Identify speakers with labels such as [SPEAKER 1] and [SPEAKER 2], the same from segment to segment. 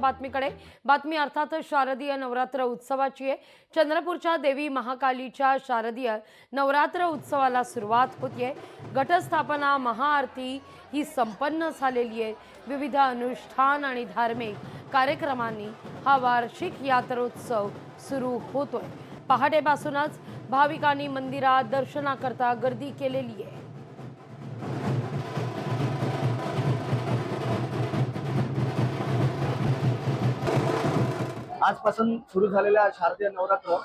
[SPEAKER 1] बातमीकडे। बातमी अर्थातच शारदीय नवरात्र उत्सवाची आहे। चंद्रपूरच्या देवी महाकालीच्या शारदीय नवरात्र उत्सवाला सुरुवात होतीये। घटस्थापना, महाआरती ही संपन्न झालेली आहे। विविध अनुष्ठान आणि धार्मिक कार्यक्रमांनी हा वार्षिक यात्रोत्सव सुरू होतोय। पहाटेपासूनच भाविकांनी मंदिरात दर्शनाकरता गर्दी केलेली आहे।
[SPEAKER 2] आजपासून सुरू झालेल्या शारदीय नवरात्र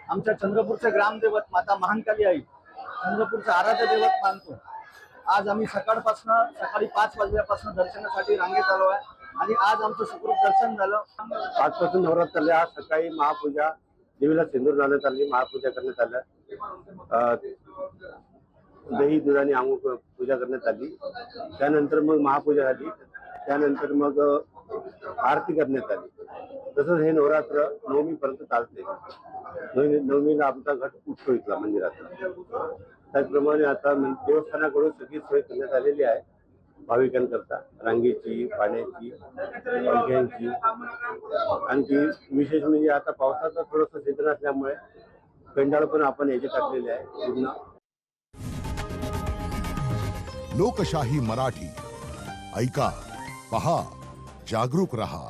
[SPEAKER 2] आमच्या चंद्रपूरचे ग्रामदेवत माता महाकाली आई चंद्रपूरचे आराध्य दैवत मानतो। आज आम्ही सकाळी 5 वाजल्यापासून दर्शनासाठी रांगेत आलो आहे आणि आज आमचं सुखरूप दर्शन झालं।
[SPEAKER 3] आजपासून नवरात्र चालले। आज सकाळी महापूजा, देवीला सिंदूर लावण्यात आली, महापूजा करण्यात आल्या, दही दुधाने आंघोळ पूजा करण्यात आली। त्यानंतर मग महापूजा झाली, त्यानंतर मग आरती करण्यात आली। तसंच हे नवरात्र नवमीपर्यंत चालते। नवमीला आमचा घट उठतो इथला मंदिरात। त्याचप्रमाणे आता देवस्थानाकडून सगळी सोय करण्यात आलेली आहे भाविकांकरता, रांगेची, पाण्याची, पंख्यांची। आणखी विशेष म्हणजे आता पावसाचा थोडंसं सीझन असल्यामुळे पेंडाळ पण आपण याचे टाकलेले आहे पूर्ण।
[SPEAKER 4] लोकशाही मराठी ऐका, पहा, जागरूक रहा।